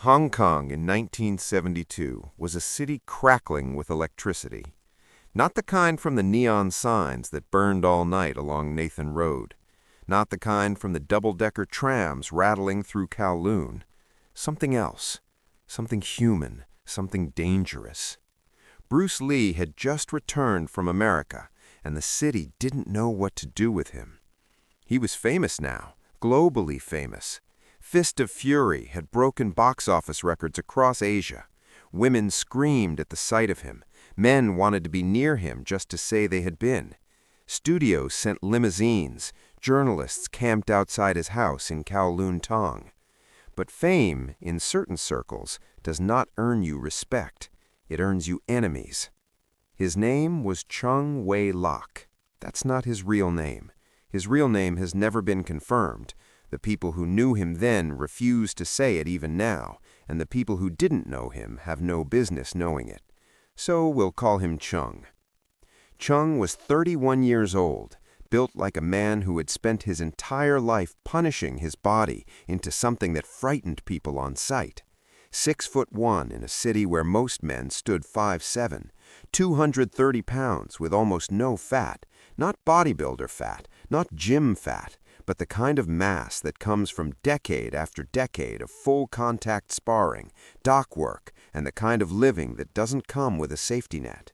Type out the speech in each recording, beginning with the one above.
Hong Kong in 1972 was a city crackling with electricity. Not the kind from the neon signs that burned all night along Nathan Road. Not the kind from the double-decker trams rattling through Kowloon. Something else. Something human. Something dangerous. Bruce Lee had just returned from America, and the city didn't know what to do with him. He was famous now, globally famous. Fist of Fury had broken box office records across Asia. Women screamed at the sight of him. Men wanted to be near him just to say they had been. Studios sent limousines. Journalists camped outside his house in Kowloon Tong. But fame, in certain circles, does not earn you respect. It earns you enemies. His name was Chung Wei Lok. That's not his real name. His real name has never been confirmed. The people who knew him then refuse to say it even now, and the people who didn't know him have no business knowing it. So we'll call him Chung. Chung was 31 years old, built like a man who had spent his entire life punishing his body into something that frightened people on sight. 6'1" in a city where most men stood 5'7", 230 pounds with almost no fat, not bodybuilder fat, not gym fat, but the kind of mass that comes from decade after decade of full-contact sparring, dock work, and the kind of living that doesn't come with a safety net.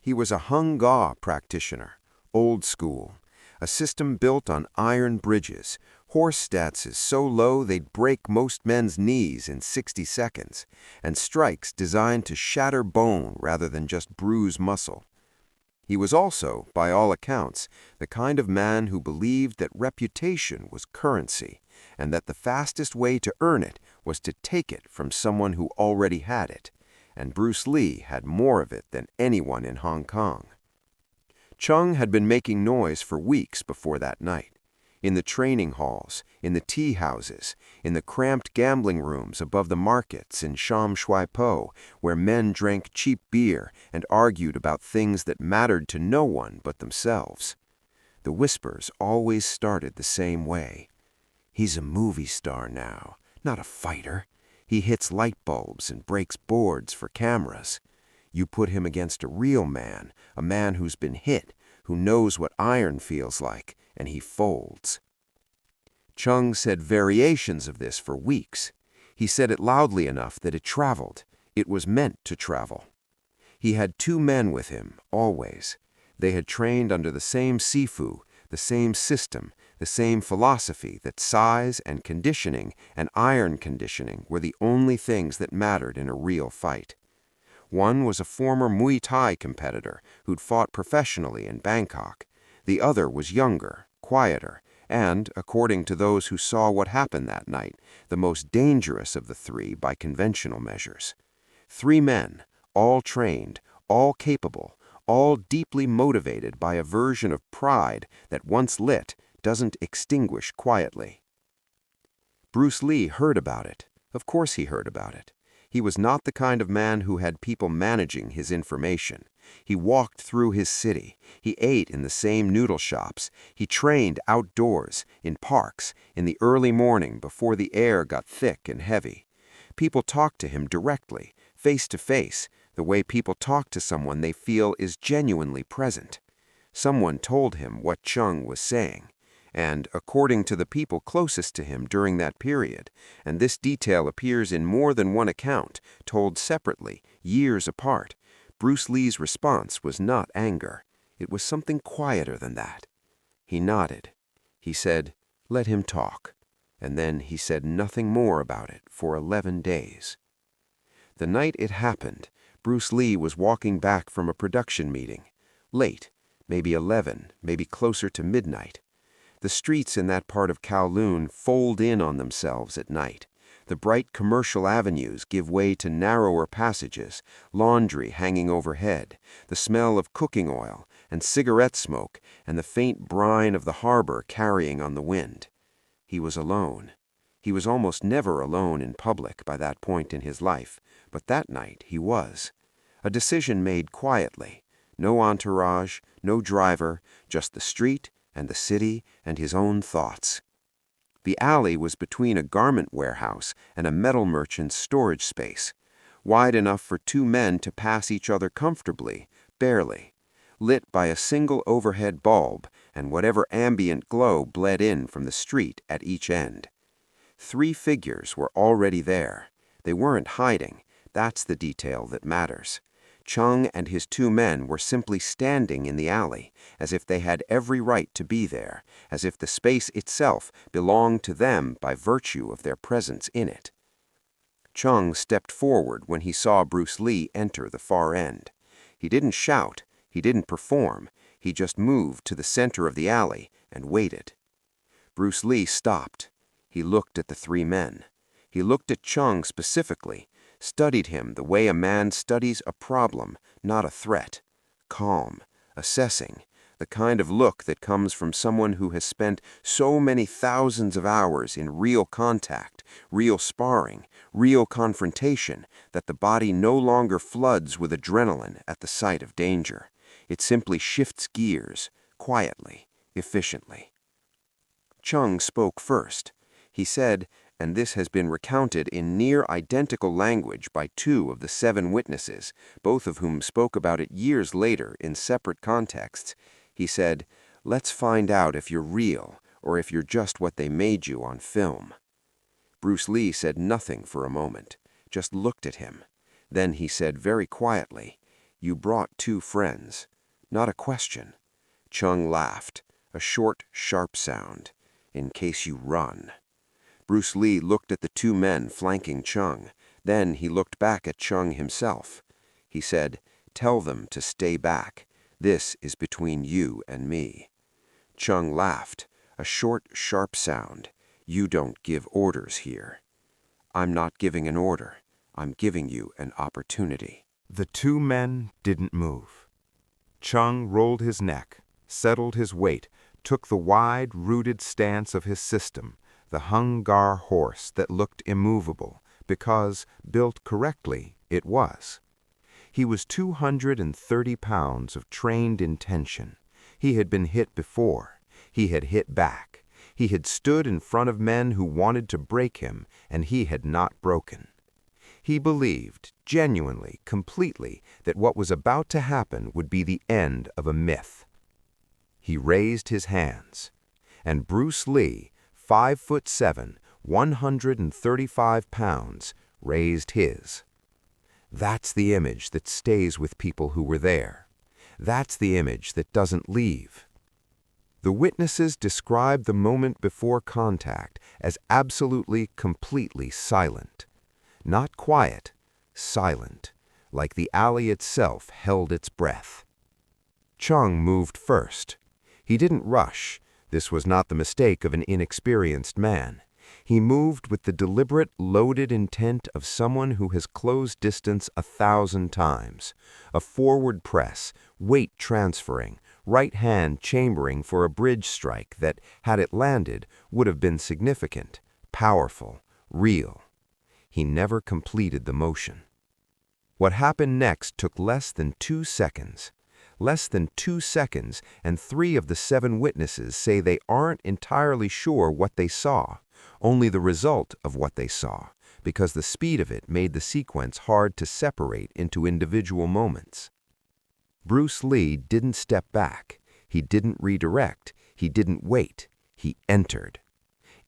He was a Hung Ga practitioner, old school, a system built on iron bridges, horse statses so low they'd break most men's knees in 60 seconds, and strikes designed to shatter bone rather than just bruise muscle. He was also, by all accounts, the kind of man who believed that reputation was currency, and that the fastest way to earn it was to take it from someone who already had it, and Bruce Lee had more of it than anyone in Hong Kong. Chung had been making noise for weeks before that night. In the training halls, in the tea houses, in the cramped gambling rooms above the markets in Sham Shui Po, where men drank cheap beer and argued about things that mattered to no one but themselves. The whispers always started the same way. He's a movie star now, not a fighter. He hits light bulbs and breaks boards for cameras. You put him against a real man, a man who's been hit, who knows what iron feels like, and he folds. Chung said variations of this for weeks. He said it loudly enough that it traveled. It was meant to travel. He had 2 men with him, always. They had trained under the same sifu, the same system, the same philosophy that size and conditioning and iron conditioning were the only things that mattered in a real fight. One was a former Muay Thai competitor who'd fought professionally in Bangkok. The other was younger, quieter, and, according to those who saw what happened that night, the most dangerous of the 3 by conventional measures. 3 men, all trained, all capable, all deeply motivated by a version of pride that once lit doesn't extinguish quietly. Bruce Lee heard about it. Of course he heard about it. He was not the kind of man who had people managing his information. He walked through his city. He ate in the same noodle shops. He trained outdoors, in parks, in the early morning before the air got thick and heavy. People talked to him directly, face to face, the way people talk to someone they feel is genuinely present. Someone told him what Chung was saying. And, according to the people closest to him during that period, and this detail appears in more than one account, told separately, years apart, Bruce Lee's response was not anger. It was something quieter than that. He nodded. He said, "Let him talk." And then he said nothing more about it for 11 days. The night it happened, Bruce Lee was walking back from a production meeting. Late, maybe 11, maybe closer to midnight. The streets in that part of Kowloon fold in on themselves at night. The bright commercial avenues give way to narrower passages, laundry hanging overhead, the smell of cooking oil and cigarette smoke, and the faint brine of the harbor carrying on the wind. He was alone. He was almost never alone in public by that point in his life, but that night he was. A decision made quietly. No entourage, no driver, just the street and the city and his own thoughts. The alley was between a garment warehouse and a metal merchant's storage space, wide enough for two men to pass each other comfortably, barely, lit by a single overhead bulb and whatever ambient glow bled in from the street at each end. 3 figures were already there. They weren't hiding. That's the detail that matters. Chung and his 2 men were simply standing in the alley, as if they had every right to be there, as if the space itself belonged to them by virtue of their presence in it. Chung stepped forward when he saw Bruce Lee enter the far end. He didn't shout, he didn't perform, he just moved to the center of the alley and waited. Bruce Lee stopped. He looked at the 3 men. He looked at Chung specifically, studied him the way a man studies a problem, not a threat. Calm, assessing, the kind of look that comes from someone who has spent so many thousands of hours in real contact, real sparring, real confrontation, that the body no longer floods with adrenaline at the sight of danger. It simply shifts gears, quietly, efficiently. Chung spoke first. He said, and this has been recounted in near identical language by 2 of the 7 witnesses, both of whom spoke about it years later in separate contexts. He said, "Let's find out if you're real or if you're just what they made you on film." Bruce Lee said nothing for a moment, just looked at him. Then he said very quietly, "You brought 2 friends." Not a question. Chung laughed, a short, sharp sound. "In case you run." Bruce Lee looked at the 2 men flanking Chung. Then he looked back at Chung himself. He said, "Tell them to stay back. This is between you and me." Chung laughed, a short, sharp sound. "You don't give orders here." "I'm not giving an order. I'm giving you an opportunity." The 2 men didn't move. Chung rolled his neck, settled his weight, took the wide-rooted stance of his system, the Hung-Gar horse that looked immovable, because, built correctly, it was. He was 230 pounds of trained intention. He had been hit before. He had hit back. He had stood in front of men who wanted to break him, and he had not broken. He believed, genuinely, completely, that what was about to happen would be the end of a myth. He raised his hands, and Bruce Lee, 5'7", 135 pounds, raised his. That's the image that stays with people who were there. That's the image that doesn't leave. The witnesses described the moment before contact as absolutely, completely silent. Not quiet, silent, like the alley itself held its breath. Chung moved first. He didn't rush. This was not the mistake of an inexperienced man. He moved with the deliberate, loaded intent of someone who has closed distance 1,000 times. A forward press, weight transferring, right hand chambering for a bridge strike that, had it landed, would have been significant, powerful, real. He never completed the motion. What happened next took less than 2 seconds. Less than 2 seconds, and 3 of the 7 witnesses say they aren't entirely sure what they saw, only the result of what they saw, because the speed of it made the sequence hard to separate into individual moments. Bruce Lee didn't step back. He didn't redirect. He didn't wait. He entered.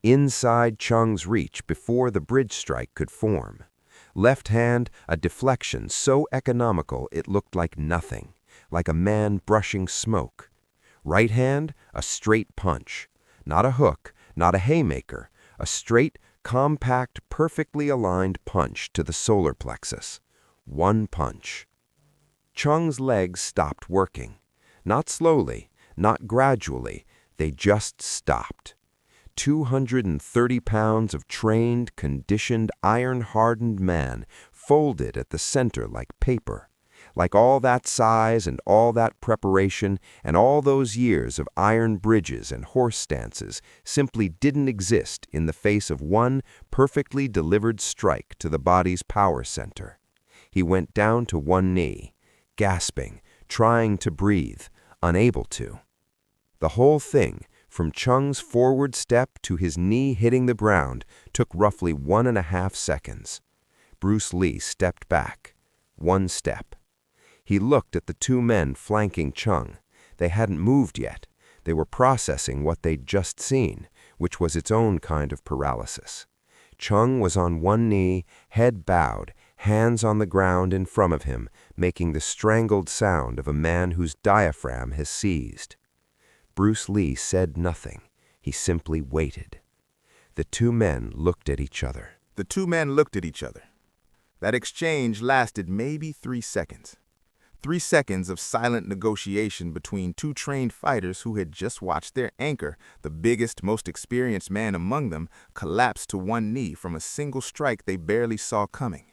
Inside Chung's reach before the bridge strike could form. Left hand, a deflection so economical it looked like nothing, like a man brushing smoke. Right hand, a straight punch. Not a hook, not a haymaker, a straight, compact, perfectly aligned punch to the solar plexus. One punch. Chung's legs stopped working. Not slowly, not gradually, they just stopped. 230 pounds of trained, conditioned, iron-hardened man folded at the center like paper. Like all that size and all that preparation and all those years of iron bridges and horse stances simply didn't exist in the face of one perfectly delivered strike to the body's power center. He went down to one knee, gasping, trying to breathe, unable to. The whole thing, From Chung's forward step to his knee hitting the ground took roughly 1.5 seconds. Bruce Lee stepped back. 1 step. He looked at the 2 men flanking Chung. They hadn't moved yet. They were processing what they'd just seen, which was its own kind of paralysis. Chung was on 1 knee, head bowed, hands on the ground in front of him, making the strangled sound of a man whose diaphragm has seized. Bruce Lee said nothing. He simply waited. The 2 men looked at each other. The 2 men looked at each other. That exchange lasted maybe 3 seconds. 3 seconds of silent negotiation between 2 trained fighters who had just watched their anchor, the biggest, most experienced man among them, collapse to 1 knee from a single strike they barely saw coming.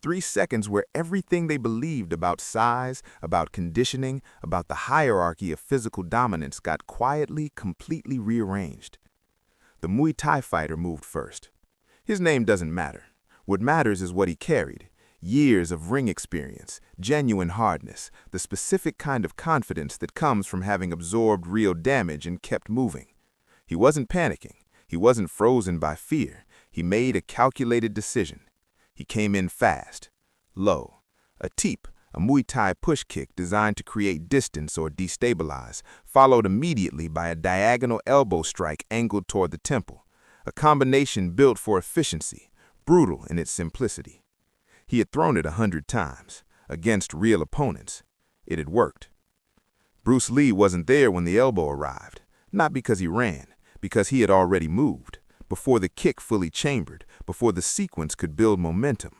3 seconds where everything they believed about size, about conditioning, about the hierarchy of physical dominance got quietly, completely rearranged. The Muay Thai fighter moved first. His name doesn't matter. What matters is what he carried. Years of ring experience, genuine hardness, the specific kind of confidence that comes from having absorbed real damage and kept moving. He wasn't panicking. He wasn't frozen by fear. He made a calculated decision. He came in fast, low. A teep, a Muay Thai push kick designed to create distance or destabilize, followed immediately by a diagonal elbow strike angled toward the temple, a combination built for efficiency, brutal in its simplicity. He had thrown it 100 times, against real opponents. It had worked. Bruce Lee wasn't there when the elbow arrived, not because he ran, because he had already moved, before the kick fully chambered, before the sequence could build momentum.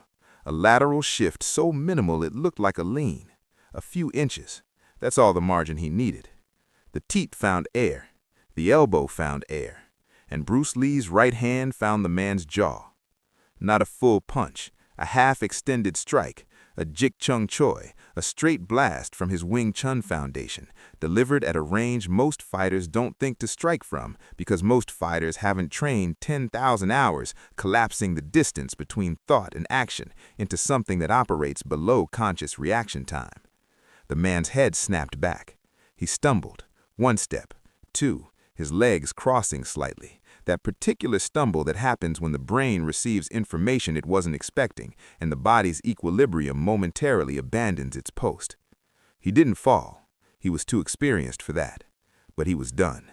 A lateral shift so minimal it looked like a lean. A few inches. That's all the margin he needed. The teep found air. The elbow found air. And Bruce Lee's right hand found the man's jaw. Not a full punch, a half-extended strike, a Jik Chung Choi, a straight blast from his Wing Chun foundation, delivered at a range most fighters don't think to strike from because most fighters haven't trained 10,000 hours collapsing the distance between thought and action into something that operates below conscious reaction time. The man's head snapped back. He stumbled. 1 step, 2, his legs crossing slightly. That particular stumble that happens when the brain receives information it wasn't expecting and the body's equilibrium momentarily abandons its post. He didn't fall. He was too experienced for that. But he was done.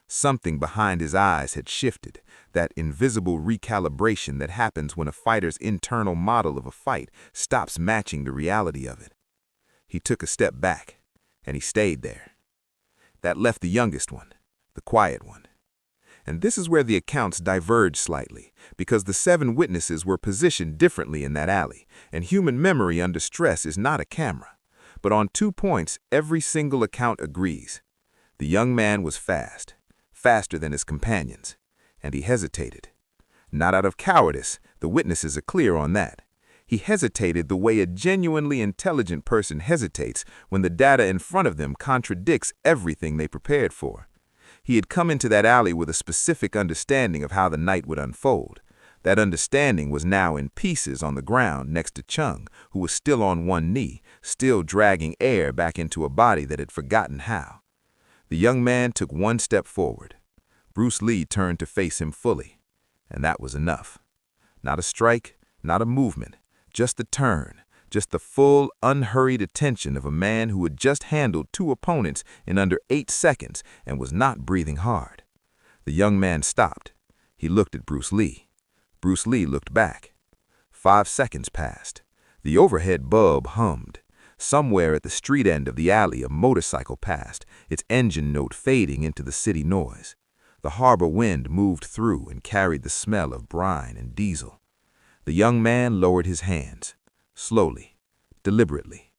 Something behind his eyes had shifted, that invisible recalibration that happens when a fighter's internal model of a fight stops matching the reality of it. He took a step back, and he stayed there. That left the youngest one, the quiet one. And this is where the accounts diverge slightly, because the 7 witnesses were positioned differently in that alley, and human memory under stress is not a camera. But on 2 points, every single account agrees. The young man was fast, faster than his companions, and he hesitated. Not out of cowardice, the witnesses are clear on that. He hesitated the way a genuinely intelligent person hesitates when the data in front of them contradicts everything they prepared for. He had come into that alley with a specific understanding of how the night would unfold. That understanding was now in pieces on the ground next to Chung, who was still on 1 knee, still dragging air back into a body that had forgotten how. The young man took 1 step forward. Bruce Lee turned to face him fully, and that was enough. Not a strike, not a movement, just the turn, just the full, unhurried attention of a man who had just handled 2 opponents in under 8 seconds and was not breathing hard. The young man stopped. He looked at Bruce Lee. Bruce Lee looked back. 5 seconds passed. The overhead bulb hummed. Somewhere at the street end of the alley, a motorcycle passed, its engine note fading into the city noise. The harbor wind moved through and carried the smell of brine and diesel. The young man lowered his hands. Slowly, deliberately.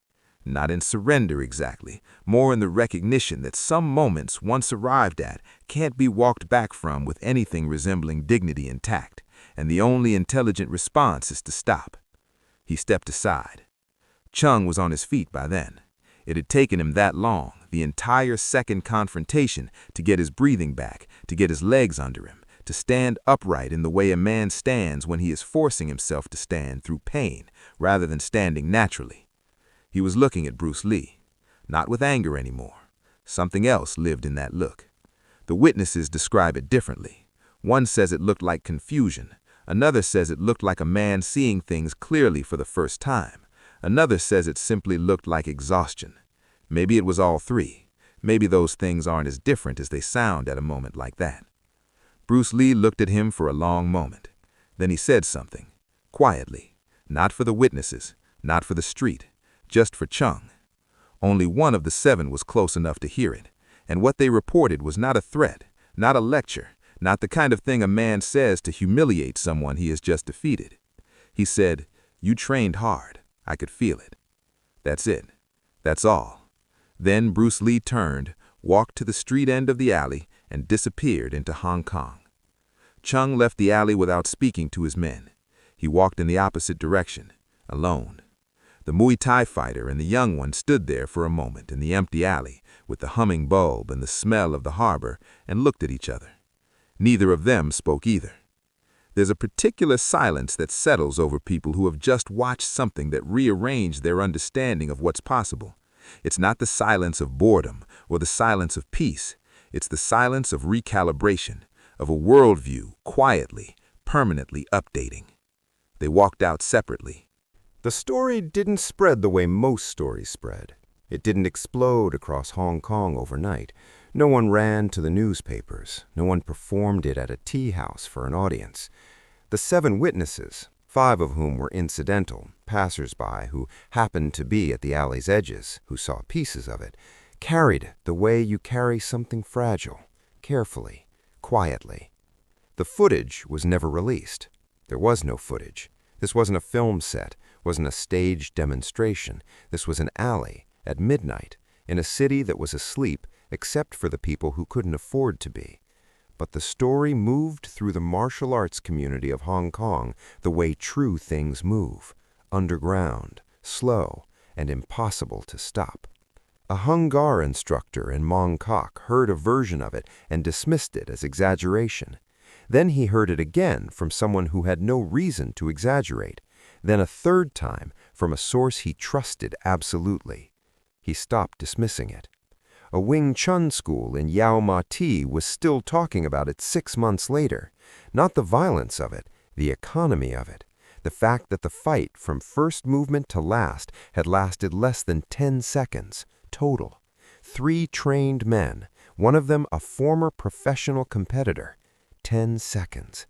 Not in surrender exactly, more in the recognition that some moments once arrived at can't be walked back from with anything resembling dignity intact, and the only intelligent response is to stop. He stepped aside. Chung was on his feet by then. It had taken him that long, the entire second confrontation, to get his breathing back, to get his legs under him, to stand upright in the way a man stands when he is forcing himself to stand through pain rather than standing naturally. He was looking at Bruce Lee, not with anger anymore. Something else lived in that look. The witnesses describe it differently. One says it looked like confusion. Another says it looked like a man seeing things clearly for the first time. Another says it simply looked like exhaustion. Maybe it was all three. Maybe those things aren't as different as they sound at a moment like that. Bruce Lee looked at him for a long moment. Then he said something, quietly, not for the witnesses, not for the street, just for Chung. Only one of the 7 was close enough to hear it, and what they reported was not a threat, not a lecture, not the kind of thing a man says to humiliate someone he has just defeated. He said, "You trained hard. I could feel it." That's it. That's all. Then Bruce Lee turned, walked to the street end of the alley, and disappeared into Hong Kong. Chung left the alley without speaking to his men. He walked in the opposite direction, alone. The Muay Thai fighter and the young one stood there for a moment in the empty alley with the humming bulb and the smell of the harbor and looked at each other. Neither of them spoke either. There's a particular silence that settles over people who have just watched something that rearranged their understanding of what's possible. It's not the silence of boredom or the silence of peace. It's the silence of recalibration, of a worldview quietly, permanently updating. They walked out separately. The story didn't spread the way most stories spread. It didn't explode across Hong Kong overnight. No one ran to the newspapers. No one performed it at a tea house for an audience. The 7 witnesses, 5 of whom were incidental, passers-by who happened to be at the alley's edges, who saw pieces of it, carried it the way you carry something fragile, carefully, quietly. The footage was never released. There was no footage. This wasn't a film set, wasn't a staged demonstration. This was an alley, at midnight, in a city that was asleep except for the people who couldn't afford to be. But the story moved through the martial arts community of Hong Kong the way true things move, underground, slow, and impossible to stop. A Hung Gar instructor in Mong Kok heard a version of it and dismissed it as exaggeration. Then he heard it again from someone who had no reason to exaggerate. Then a third time from a source he trusted absolutely. He stopped dismissing it. A Wing Chun school in Yau Ma Ti was still talking about it 6 months later. Not the violence of it, the economy of it. The fact that the fight from first movement to last had lasted less than 10 seconds, total. 3 trained men, one of them a former professional competitor. 10 seconds.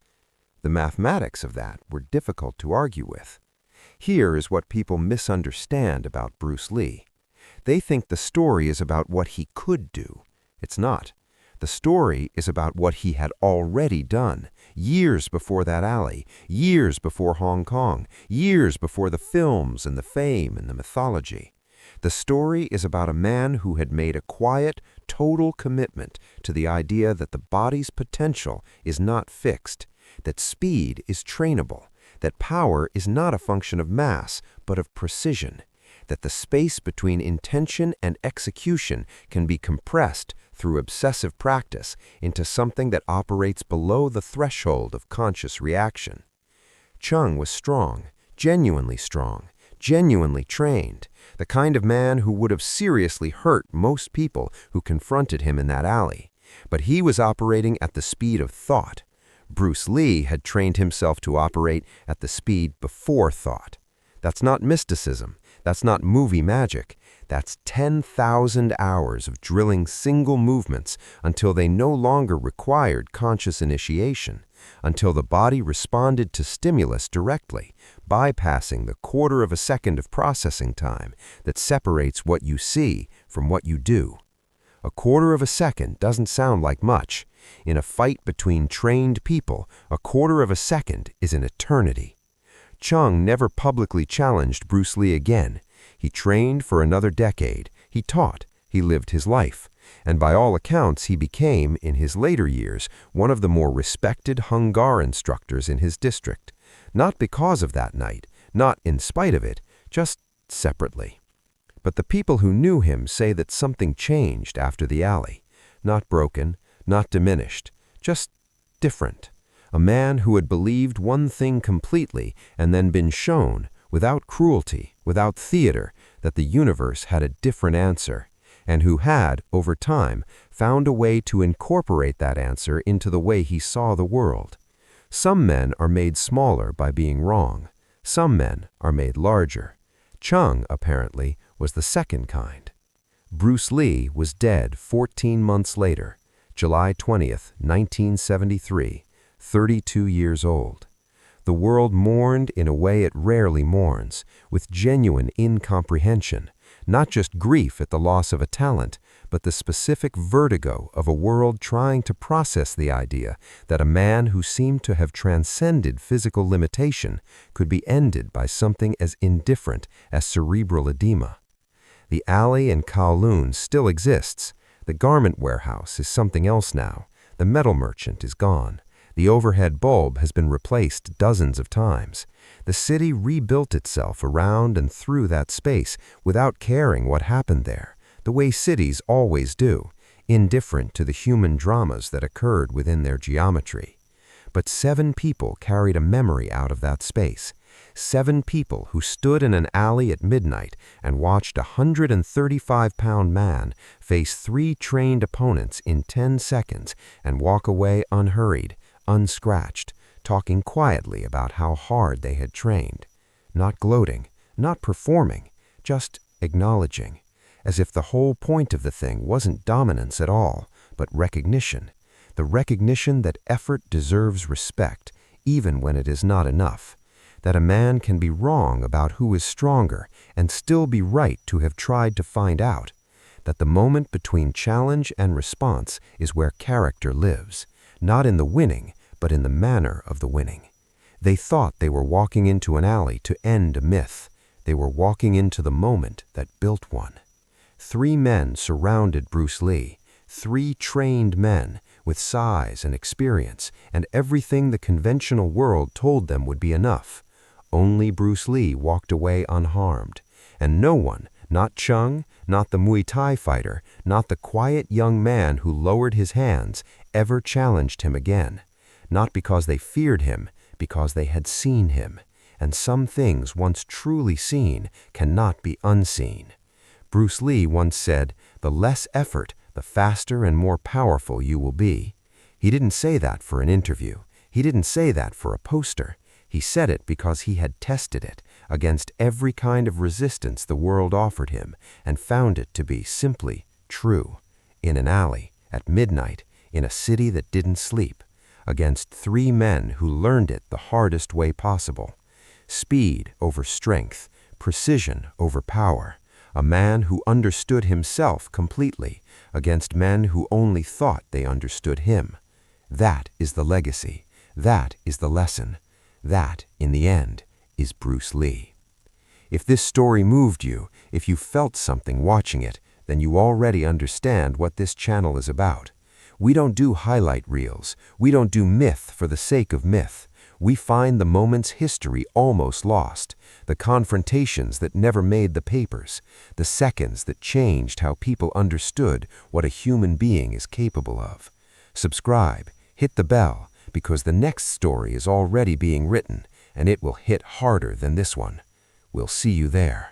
The mathematics of that were difficult to argue with. Here is what people misunderstand about Bruce Lee. They think the story is about what he could do. It's not. The story is about what he had already done, years before that alley, years before Hong Kong, years before the films and the fame and the mythology. The story is about a man who had made a quiet, total commitment to the idea that the body's potential is not fixed, that speed is trainable, that power is not a function of mass, but of precision, that the space between intention and execution can be compressed through obsessive practice into something that operates below the threshold of conscious reaction. Chung was strong, genuinely trained, the kind of man who would have seriously hurt most people who confronted him in that alley. But he was operating at the speed of thought. Bruce Lee had trained himself to operate at the speed before thought. That's not mysticism. That's not movie magic. That's 10,000 hours of drilling single movements until they no longer required conscious initiation, until the body responded to stimulus directly, bypassing the quarter of a second of processing time that separates what you see from what you do. A quarter of a second doesn't sound like much. In a fight between trained people, a quarter of a second is an eternity. Chung never publicly challenged Bruce Lee again. He trained for another decade. He taught. He lived his life. And by all accounts, he became, in his later years, one of the more respected Hung Gar instructors in his district. Not because of that night, not in spite of it, just separately. But the people who knew him say that something changed after the alley. Not broken, not diminished, just different. A man who had believed one thing completely and then been shown, without cruelty, without theater, that the universe had a different answer, and who had, over time, found a way to incorporate that answer into the way he saw the world. Some men are made smaller by being wrong. Some men are made larger. Chung, apparently, was the second kind. Bruce Lee was dead 14 months later, July 20th, 1973, 32 years old. The world mourned in a way it rarely mourns, with genuine incomprehension, not just grief at the loss of a talent, but the specific vertigo of a world trying to process the idea that a man who seemed to have transcended physical limitation could be ended by something as indifferent as cerebral edema. The alley in Kowloon still exists. The garment warehouse is something else now. The metal merchant is gone. The overhead bulb has been replaced dozens of times. The city rebuilt itself around and through that space without caring what happened there, the way cities always do, indifferent to the human dramas that occurred within their geometry. But 7 people carried a memory out of that space. 7 people who stood in an alley at midnight and watched a 135-pound man face 3 trained opponents in 10 seconds and walk away unhurried, unscratched, talking quietly about how hard they had trained. Not gloating, not performing, just acknowledging, as if the whole point of the thing wasn't dominance at all, but recognition. The recognition that effort deserves respect, even when it is not enough. That a man can be wrong about who is stronger and still be right to have tried to find out. That the moment between challenge and response is where character lives, not in the winning, but in the manner of the winning. They thought they were walking into an alley to end a myth. They were walking into the moment that built one. 3 men surrounded Bruce Lee, 3 trained men with size and experience and everything the conventional world told them would be enough. Only Bruce Lee walked away unharmed, and no one, not Chung, not the Muay Thai fighter, not the quiet young man who lowered his hands, ever challenged him again. Not because they feared him, because they had seen him, and some things once truly seen cannot be unseen. Bruce Lee once said, "The less effort, the faster and more powerful you will be." He didn't say that for an interview. He didn't say that for a poster. He said it because he had tested it against every kind of resistance the world offered him and found it to be simply true. In an alley, at midnight, in a city that didn't sleep, against 3 men who learned it the hardest way possible. Speed over strength, precision over power. A man who understood himself completely against men who only thought they understood him. That is the legacy. That is the lesson. That, in the end, is Bruce Lee. If this story moved you, if you felt something watching it, then you already understand what this channel is about. We don't do highlight reels. We don't do myth for the sake of myth. We find the moment's history almost lost, the confrontations that never made the papers, the seconds that changed how people understood what a human being is capable of. Subscribe, hit the bell, because the next story is already being written, and it will hit harder than this one. We'll see you there.